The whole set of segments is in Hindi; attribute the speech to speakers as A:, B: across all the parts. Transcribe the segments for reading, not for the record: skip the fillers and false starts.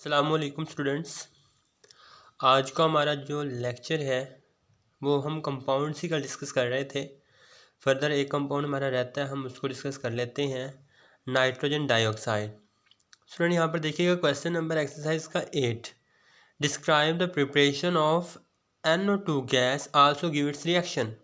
A: अस्सलामुअलैकुम स्टूडेंट्स। आज का हमारा जो लेक्चर है वो हम कंपाउंड्स ही का डिस्कस कर रहे थे। फर्दर एक कंपाउंड हमारा रहता है, हम उसको डिस्कस कर लेते हैं, नाइट्रोजन डाइऑक्साइड। स्टूडेंट यहाँ पर देखिएगा क्वेश्चन नंबर एक्सरसाइज का 8। Describe the preparation of NO2 gas also give its reaction.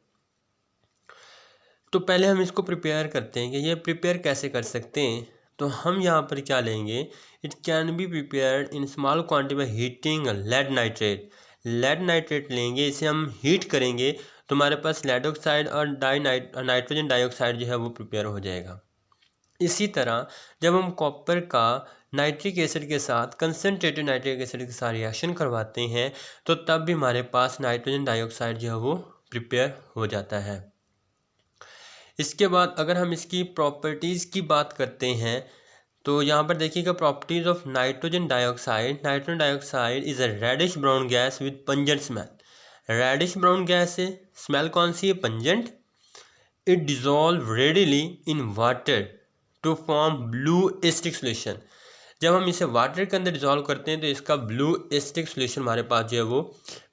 A: तो पहले हम इसको प्रिपेयर करते हैं कि ये प्रिपेयर कैसे कर सकते हैं। तो हम यहाँ पर क्या लेंगे, it can be prepared in small quantity by heating lead nitrate. Lead nitrate लेंगे, इसे हम हीट करेंगे तो हमारे पास लेड ऑक्साइड और नाइट्रोजन डाइऑक्साइड जो है वो प्रिपेयर हो जाएगा। इसी तरह जब हम कॉपर का नाइट्रिक एसिड के साथ कंसनट्रेटेड नाइट्रिक एसिड के साथ रिएक्शन करवाते हैं तो तब भी हमारे पास नाइट्रोजन डाइऑक्साइड जो है वो प्रिपेयर हो जाता है। इसके बाद अगर हम इसकी प्रॉपर्टीज़ की बात करते हैं तो यहाँ पर देखिएगा properties of nitrogen dioxide is a reddish brown gas with pungent smell. Reddish brown gas है, स्मेल कौन सी है, pungent. It dissolve readily in water to form blue acidic solution. जब हम इसे वाटर के अंदर डिज़ोल्व करते हैं तो इसका ब्लू एसिडिक सोल्यूशन हमारे पास जो है वो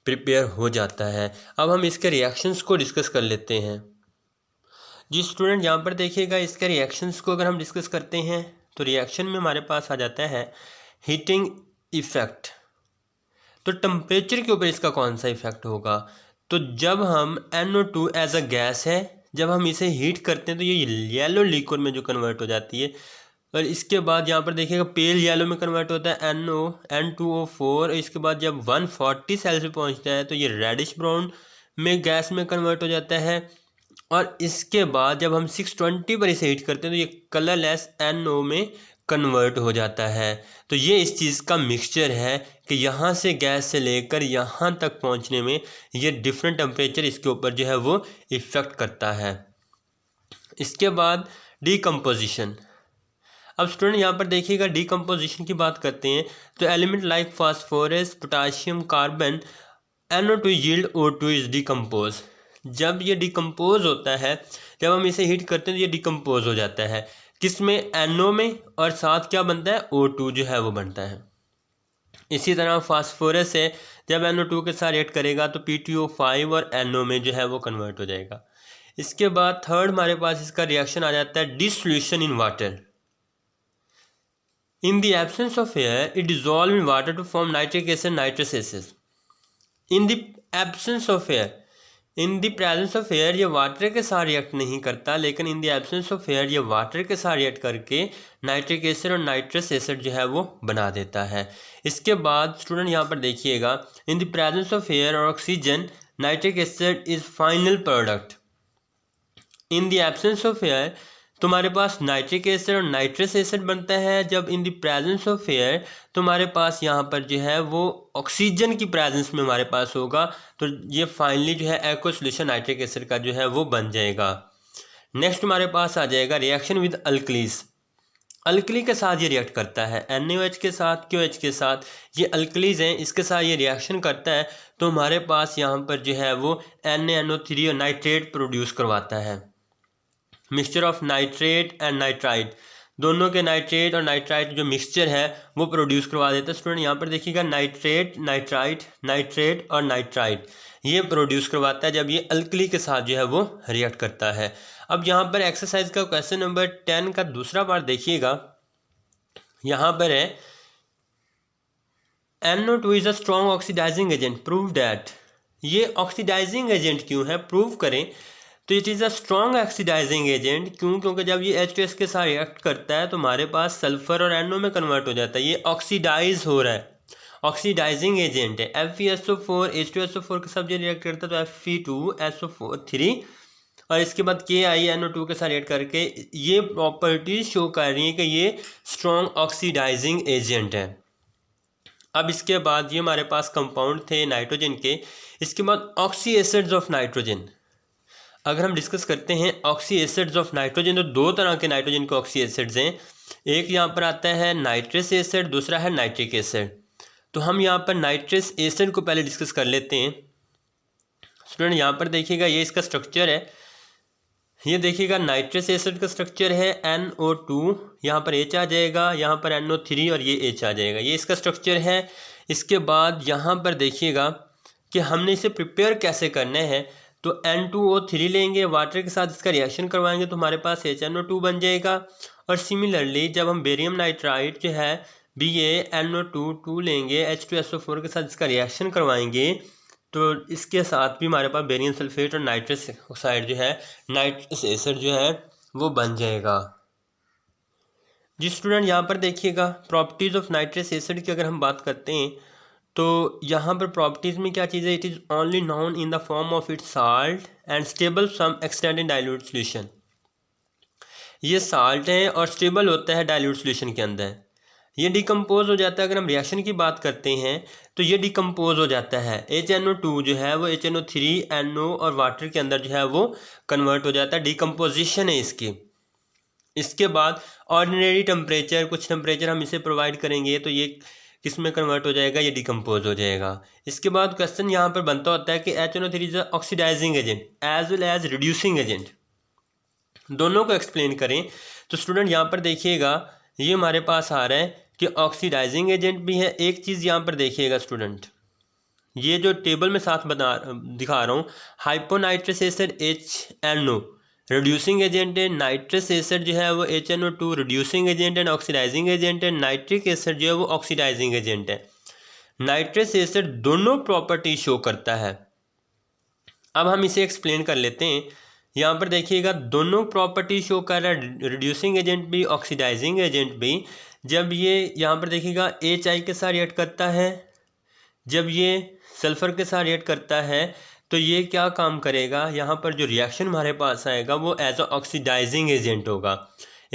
A: प्रिपेयर हो जाता है। अब हम इसके रिएक्शंस को डिस्कस कर लेते हैं। जी स्टूडेंट, यहाँ पर देखिएगा इसके रिएक्शंस को अगर हम डिस्कस करते हैं तो रिएक्शन में हमारे पास आ जाता है हीटिंग इफ़ेक्ट। तो टेम्परेचर के ऊपर इसका कौन सा इफ़ेक्ट होगा, तो जब हम NO2 एज अ गैस है, जब हम इसे हीट करते हैं तो ये येलो लिक्विड में जो कन्वर्ट हो जाती है। और इसके बाद यहाँ पर देखिएगा पेल येलो में कन्वर्ट होता है N2O4। इसके बाद जब 140 सेल्सियस पे पहुँचता है तो ये रेडिश ब्राउन में गैस में कन्वर्ट हो जाता है। और इसके बाद जब हम 620 पर इसे हीट करते हैं तो ये कलरलेस NO में कन्वर्ट हो जाता है। तो ये इस चीज़ का मिक्सचर है कि यहाँ से गैस से लेकर यहाँ तक पहुँचने में ये डिफरेंट टेम्परेचर इसके ऊपर जो है वो इफ़ेक्ट करता है। इसके बाद डीकम्पोजिशन। अब स्टूडेंट यहाँ पर देखिएगा डीकम्पोजिशन की बात करते हैं तो element like phosphorus, potassium, carbon, NO2 yield O2 is decompose. जब ये डिकम्पोज होता है, जब हम इसे हीट करते हैं तो ये डिकम्पोज हो जाता है, किसमें, NO में, और साथ क्या बनता है, O2 जो है वो बनता है। इसी तरह फास्फोरस है, जब NO2 के साथ रिएक्ट करेगा तो PTO5 और NO में जो है वो कन्वर्ट हो जाएगा। इसके बाद थर्ड हमारे पास इसका रिएक्शन आ जाता है dissolution in water. In the absence of air, it dissolves in water to form nitric acid, nitrous acid. In the absence of air, in the presence of air ये वाटर के साथ रिएक्ट नहीं करता, लेकिन in the absence of air ये वाटर के साथ रिएक्ट करके नाइट्रिक एसिड और नाइट्रस एसिड जो है वो बना देता है। इसके बाद स्टूडेंट यहाँ पर देखिएगा in the presence of air और oxygen nitric acid is final product. in the absence of air तुम्हारे पास नाइट्रिक एसिड और नाइट्रस एसिड बनता है। जब in the presence of air तुम्हारे पास यहाँ पर जो है वो ऑक्सीजन की प्रेजेंस में हमारे पास होगा तो ये फाइनली जो है एक्वा सॉल्यूशन नाइट्रिक एसिड का जो है वो बन जाएगा। नेक्स्ट हमारे पास आ जाएगा रिएक्शन विद अल्कलीज। अल्कली के साथ ये रिएक्ट करता है, NaOH के साथ, QH के साथ, ये अल्कलीज हैं, इसके साथ ये रिएक्शन करता है तो हमारे पास यहाँ पर जो है वो NaNO3 और नाइट्रेट प्रोड्यूस करवाता है। Mixture of nitrate and nitrite, दोनों के नाइट्रेट और नाइट्राइट जो मिक्सचर है वो प्रोड्यूस करवा देता है। स्टूडेंट यहाँ पर देखिएगा नाइट्रेट, नाइट्राइट, नाइट्रेट और नाइट्राइट ये प्रोड्यूस करवाता है जब ये अल्कली के साथ जो है वो रिएक्ट करता है। अब यहाँ पर एक्सरसाइज का क्वेश्चन नंबर 10 का दूसरा पार्ट देखिएगा। यहाँ पर है NO2 is a strong oxidising agent, prove that. ये ऑक्सीडाइजिंग एजेंट क्यों है, प्रूव करें। तो it is a strong oxidising agent क्यों, क्योंकि जब ये H2S के साथ रिएक्ट करता है तो हमारे पास सल्फर और NO में कन्वर्ट हो जाता है, ये ऑक्सीडाइज हो रहा है, ऑक्सीडाइजिंग एजेंट है। FeSO4 H2SO4 के साथ जो रिएक्ट करता है तो Fe2SO3 और इसके बाद KiNO2 के साथ रिएक्ट करके ये प्रॉपर्टीज शो कर रही है कि ये स्ट्रॉन्ग ऑक्सीडाइजिंग एजेंट है। अब इसके बाद ये हमारे पास कंपाउंड थे नाइट्रोजन के। इसके बाद ऑक्सी एसिड्स ऑफ नाइट्रोजन अगर हम डिस्कस करते हैं ऑक्सी एसिड्स ऑफ नाइट्रोजन, तो दो तरह के नाइट्रोजन के ऑक्सी एसिड्स हैं। एक यहाँ पर आता है नाइट्रस एसिड, दूसरा है नाइट्रिक एसिड। तो हम यहाँ पर नाइट्रस एसिड को पहले डिस्कस कर लेते हैं। स्टूडेंट यहाँ पर देखिएगा ये इसका स्ट्रक्चर है, ये देखिएगा नाइट्रस एसिड का स्ट्रक्चर है NO2, यहाँ पर H आ जाएगा, यहाँ पर NO3 और ये H आ जाएगा, ये इसका स्ट्रक्चर है। इसके बाद यहाँ पर देखिएगा कि हमने इसे प्रिपेयर कैसे करना है। तो N2O3 लेंगे, वाटर के साथ इसका रिएक्शन करवाएंगे तो हमारे पास HNO2 बन जाएगा। और सिमिलरली जब हम बेरियम नाइट्राइड जो है BaNO2 लेंगे, H2SO4 के साथ इसका रिएक्शन करवाएंगे तो इसके साथ भी हमारे पास बेरियम सल्फेट और नाइट्रस ऑक्साइड जो है, नाइट्रस एसिड जो है वो बन जाएगा। जी स्टूडेंट, यहाँ पर देखिएगा प्रॉपर्टीज़ ऑफ नाइट्रस एसिड की अगर हम बात करते हैं तो यहाँ पर प्रॉपर्टीज़ में क्या चीज़ है, it is only known in the form of its salt and stable some extent in dilute solution. ये साल्ट है और स्टेबल होता है डाइल्यूट सोल्यूशन के अंदर। ये डिकम्पोज हो जाता है, अगर हम रिएक्शन की बात करते हैं तो ये डिकम्पोज हो जाता है। HNO2 जो है वो HNO3 NO और वाटर के अंदर जो है वो कन्वर्ट हो जाता है, डिकम्पोजिशन है इसकी। इसके बाद ऑर्डिनरी टेम्परेचर, कुछ टेम्परेचर हम इसे प्रोवाइड करेंगे तो ये किस में कन्वर्ट हो जाएगा, ये डिकम्पोज हो जाएगा। इसके बाद क्वेश्चन यहाँ पर बनता होता है कि HNO3 is oxidising agent as well as reducing agent, दोनों को एक्सप्लेन करें। तो स्टूडेंट यहाँ पर देखिएगा ये हमारे पास आ रहा है कि ऑक्सीडाइजिंग एजेंट भी है। एक चीज़ यहाँ पर देखिएगा स्टूडेंट, ये जो टेबल में साथ दिखा रहा हूँ, hyponitrous acid HNO reducing agent है, नाइट्रस एसिड जो है वो HNO2 reducing agent and oxidising agent है, नाइट्रिक एसिड जो है वो ऑक्सीडाइजिंग एजेंट है। नाइट्रस एसिड दोनों प्रॉपर्टी शो करता है। अब हम इसे एक्सप्लेन कर लेते हैं। यहाँ पर देखिएगा दोनों प्रॉपर्टी शो कर रहा है, रिड्यूसिंग एजेंट भी ऑक्सीडाइजिंग एजेंट भी। जब ये यहाँ पर देखिएगा HI के साथ रिएक्ट करता है, जब ये सल्फ़र के साथ रिएक्ट करता है तो ये क्या काम करेगा, यहाँ पर जो रिएक्शन हमारे पास आएगा वो एज अ ऑक्सीडाइजिंग एजेंट होगा।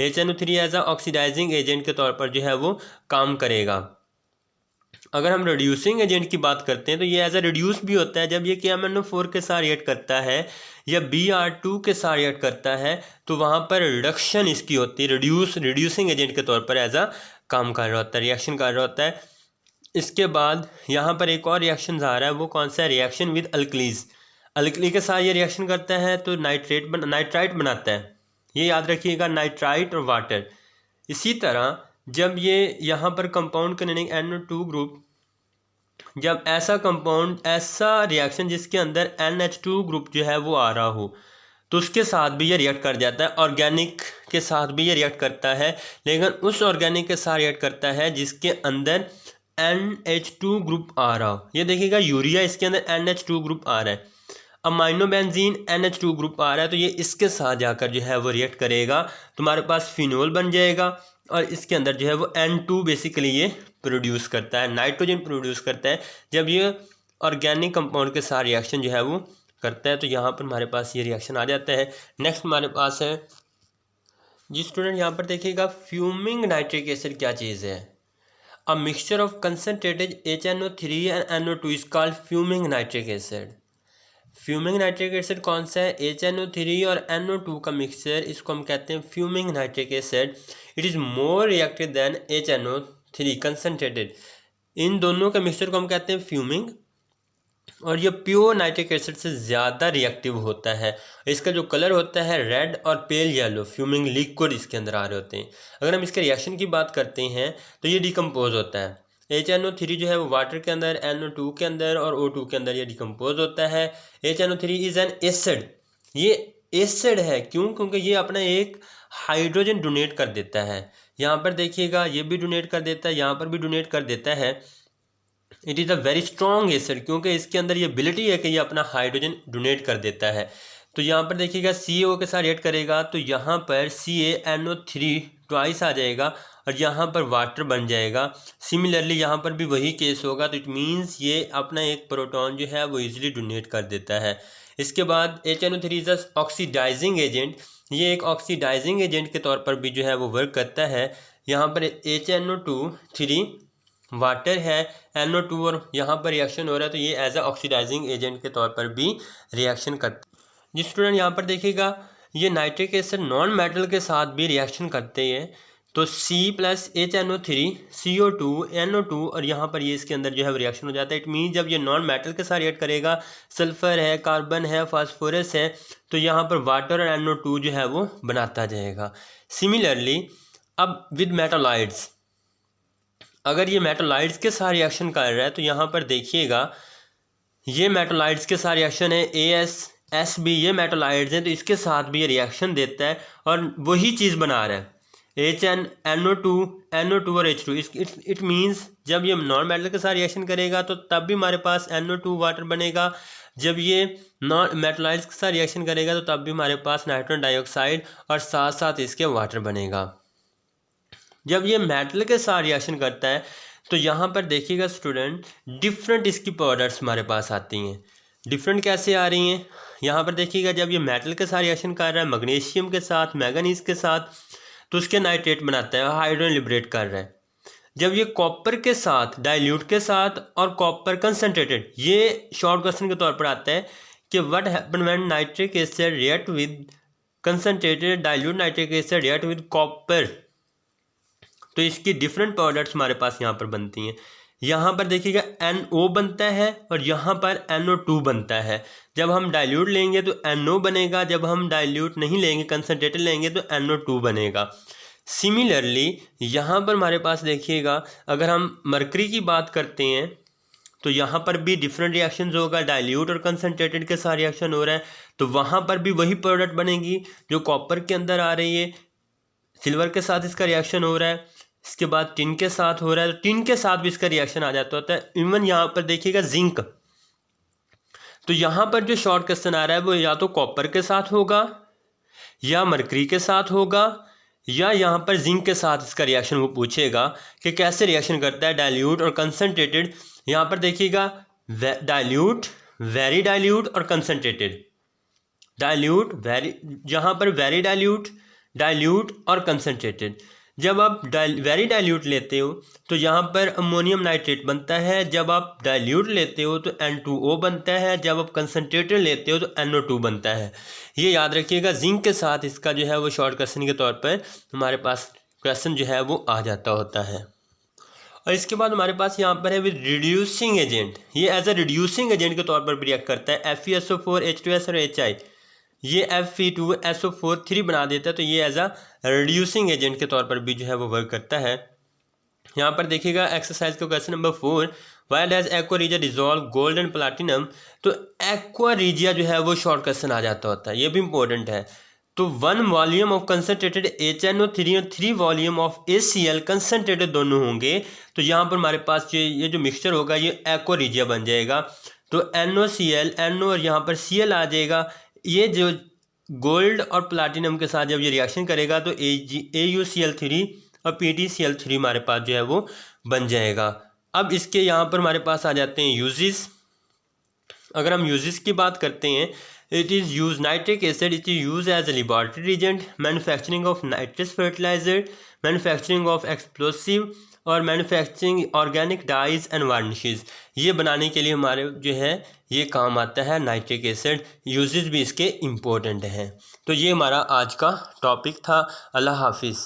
A: HNO3 as a oxidising agent के तौर पर जो है वो काम करेगा। अगर हम रिड्यूसिंग एजेंट की बात करते हैं तो ये एज अ रिड्यूस भी होता है, जब ये KMNO4 के साथ रिएक्ट करता है या Br2 के साथ रिएक्ट करता है तो वहाँ पर रिडक्शन इसकी होती है, रिड्यूसिंग एजेंट के तौर पर एज अ काम कर रहा होता है, रिएक्शन कर रहा होता है। इसके बाद यहाँ पर एक और रिएक्शन आ रहा है, वो कौन सा है, रिएक्शन विद अल्कलीज। अल्कली के साथ ये रिएक्शन करता है तो नाइट्राइट बनाता है, ये याद रखिएगा, नाइट्राइट और वाटर। इसी तरह जब ये यहाँ पर कंपाउंड कनेक्टिंग NO2 ग्रुप, जब ऐसा कंपाउंड, ऐसा रिएक्शन जिसके अंदर NH2 ग्रुप जो है वो आ रहा हो तो उसके साथ भी ये रिएक्ट कर जाता है। ऑर्गेनिक के साथ भी ये रिएक्ट करता है, लेकिन उस ऑर्गेनिक के साथ रिएक्ट करता है जिसके अंदर NH2 ग्रुप आ रहा हो। ये देखिएगा यूरिया, इसके अंदर NH2 ग्रुप आ रहा है, अमाइनो बेंजीन NH2 ग्रुप आ रहा है, तो ये इसके साथ जाकर जो है वो रिएक्ट करेगा, तुम्हारे पास फिनोल बन जाएगा और इसके अंदर जो है वो N2 बेसिकली ये प्रोड्यूस करता है, नाइट्रोजन प्रोड्यूस करता है। जब ये ऑर्गेनिक कंपाउंड के साथ रिएक्शन जो है वो करता है तो यहाँ पर हमारे पास ये रिएक्शन आ जाता है। नेक्स्ट हमारे पास है जी स्टूडेंट, यहाँ पर देखिएगा फ्यूमिंग नाइट्रिक एसिड क्या चीज़ है। A mixture of concentrated HNO3 and NO2 is called fuming nitric acid. Fuming nitric acid कौन सा है, HNO3 और NO2 का मिक्सचर, इसको हम कहते हैं fuming nitric acid. It is more reactive than HNO3 concentrated. इन दोनों का मिक्सचर को हम कहते हैं फ्यूमिंग, और ये प्योर नाइट्रिक एसिड से ज़्यादा रिएक्टिव होता है। इसका जो कलर होता है रेड और पेल येलो, फ्यूमिंग लिक्विड इसके अंदर आ रहे होते हैं। अगर हम इसके रिएक्शन की बात करते हैं तो ये डिकम्पोज होता है। HNO3 जो है वो वाटर के अंदर, NO2 के अंदर और O2 के अंदर ये डिकम्पोज होता है। HNO3 इज़ एन एसिड, ये एसिड है, क्यों, क्योंकि ये अपना एक हाइड्रोजन डोनेट कर देता है। यहाँ पर देखिएगा ये भी डोनेट कर देता है, यहाँ पर भी डोनेट कर देता है। It is a very strong acid, क्योंकि इसके अंदर ये एबिलिटी है कि ये अपना हाइड्रोजन डोनेट कर देता है। तो यहाँ पर देखिएगा CaO के साथ रिएक्ट करेगा तो यहाँ पर CaNO3 ट्वाइस आ जाएगा और यहाँ पर वाटर बन जाएगा। सिमिलरली यहाँ पर भी वही केस होगा, तो इट मीन्स ये अपना एक प्रोटॉन जो है वो इजीली डोनेट कर देता है। इसके बाद HNO3 इज ऑक्सीडाइजिंग एजेंट, ये एक ऑक्सीडाइजिंग एजेंट के तौर पर भी जो है वो वर्क करता है। यहाँ पर HNO2 वाटर है, NO2 और यहाँ पर रिएक्शन हो रहा है तो ये एज अ ऑक्सीडाइजिंग एजेंट के तौर पर भी रिएक्शन करता है। जिस स्टूडेंट यहाँ पर देखिएगा ये नाइट्रिक एसिड नॉन मेटल के साथ भी रिएक्शन करते हैं, तो C+HNO3 CO2 NO2 और यहाँ पर ये इसके अंदर जो है रिएक्शन हो जाता है। इट मीन जब ये नॉन मेटल के साथ रिएक्ट करेगा, सल्फ़र है, कार्बन है, फास्फोरस है, तो यहाँ पर वाटर और NO2 जो है वो बनाता जाएगा। सिमिलरली अब विद मेटालॉइड्स, अगर ये मेटालॉइड्स के साथ रिएक्शन कर रहा है तो यहाँ पर देखिएगा ये मेटालॉइड्स के साथ रिएक्शन है, AsSB ये मेटालॉइड्स हैं, तो इसके साथ भी ये रिएक्शन देता है और वही चीज़ बना रहा है, NO2 और H2। इट मीन्स जब ये नॉन मेटल के साथ रिएक्शन करेगा तो तब भी हमारे पास NO2 वाटर बनेगा, जब ये नॉन मेटलॉइड्स के साथ रिएक्शन करेगा तो तब भी हमारे पास नाइट्रोजन डाइऑक्साइड और साथ साथ इसके वाटर बनेगा। जब ये मेटल के साथ रिएक्शन करता है तो यहाँ पर देखिएगा स्टूडेंट, डिफरेंट इसकी प्रोडक्ट्स हमारे पास आती हैं। डिफरेंट कैसे आ रही हैं, यहाँ पर देखिएगा जब ये मेटल के साथ रिएक्शन कर रहा है मैग्नीशियम के साथ, मैंगनीज के साथ, तो उसके नाइट्रेट बनाता है, हाइड्रोजन लिबरेट कर रहा है। जब ये कॉपर के साथ, डाइल्यूट के साथ और कॉपर कंसनट्रेटेड, ये शॉर्ट क्वेश्चन के तौर पर आता है कि what happen when nitric acid react with concentrated dilute nitric acid react with copper, तो इसकी डिफरेंट प्रोडक्ट्स हमारे पास यहाँ पर बनती हैं। यहाँ पर देखिएगा NO बनता है और यहाँ पर NO2 बनता है। जब हम डाइल्यूट लेंगे तो NO बनेगा, जब हम डाइल्यूट नहीं लेंगे, कंसनट्रेटेड लेंगे तो NO2 बनेगा। सिमिलरली यहाँ पर हमारे पास देखिएगा अगर हम मरकरी की बात करते हैं तो यहाँ पर भी डिफरेंट रिएक्शंस होगा, डाइल्यूट और कंसनट्रेटेड के साथ रिएक्शन हो रहा है तो वहाँ पर भी वही प्रोडक्ट बनेगी जो कॉपर के अंदर आ रही है। सिल्वर के साथ इसका रिएक्शन हो रहा है, इसके बाद टिन के साथ हो रहा है तो टिन के साथ भी इसका रिएक्शन आ जाता होता है। इवन यहाँ पर देखिएगा जिंक, तो यहाँ पर जो शॉर्ट क्वेश्चन आ रहा है वो या तो कॉपर के साथ होगा या मरकरी के साथ होगा या यहाँ पर जिंक के साथ इसका रिएक्शन वो पूछेगा कि कैसे रिएक्शन करता है डाइल्यूट और कंसनट्रेटेड। यहाँ पर देखिएगा डाइल्यूट, वेरी डाइल्यूट और कंसनट्रेटेड, डाइल्यूट, वेरी, यहाँ पर वेरी डाइल्यूट, डाइल्यूट और कंसनट्रेटेड। जब आप वेरी डाइल्यूट लेते हो तो यहाँ पर अमोनियम नाइट्रेट बनता है, जब आप डाइल्यूट लेते हो तो N2O बनता है, जब आप कंसनट्रेटेड लेते हो तो NO2 बनता है। ये याद रखिएगा, जिंक के साथ इसका जो है वो शॉर्ट क्वेश्चन के तौर पर हमारे पास क्वेश्चन जो है वो आ जाता होता है। और इसके बाद हमारे पास यहाँ पर है विद रिड्यूसिंग एजेंट, ये एज ए रिड्यूसिंग एजेंट के तौर पर भी रिएक्ट करता है। FeSO4 H2S और HI ये Fe2SO4 3 बना देता है, तो ये एज अ रिड्यूसिंग एजेंट के तौर पर भी जो है वो वर्क करता है। यहाँ पर देखिएगा एक्सरसाइज का question number 4, why does aqua regia dissolve gold and platinum, तो एक्वा रिजिया जो है वो शॉर्ट क्वेश्चन आ जाता होता है, ये भी इंपॉर्टेंट है। तो 1 वॉल्यूम ऑफ कंसनट्रेटेड HNO3 और 3 वॉल्यूम ऑफ ACl कंसनट्रेटेड दोनों होंगे, तो यहाँ पर हमारे पास ये जो मिक्सचर होगा ये एक्वा रिजिया बन जाएगा। तो NOCl, NO और यहाँ पर Cl आ जाएगा। ये जो गोल्ड और प्लाटिनम के साथ जब ये रिएक्शन करेगा तो AuCl3 और PtCl3 हमारे पास जो है वो बन जाएगा। अब इसके यहाँ पर हमारे पास आ जाते हैं यूजेस। अगर हम यूजेस की बात करते हैं, it is use nitric acid, it is use as a laboratory agent, manufacturing of nitrous fertiliser, manufacturing of explosive और manufacturing organic dyes and varnishes. ये बनाने के लिए हमारे जो है ये काम आता है नाइट्रिक एसिड। यूजेस भी इसके इम्पोर्टेंट हैं। तो ये हमारा आज का टॉपिक था। अल्लाह हाफिज़।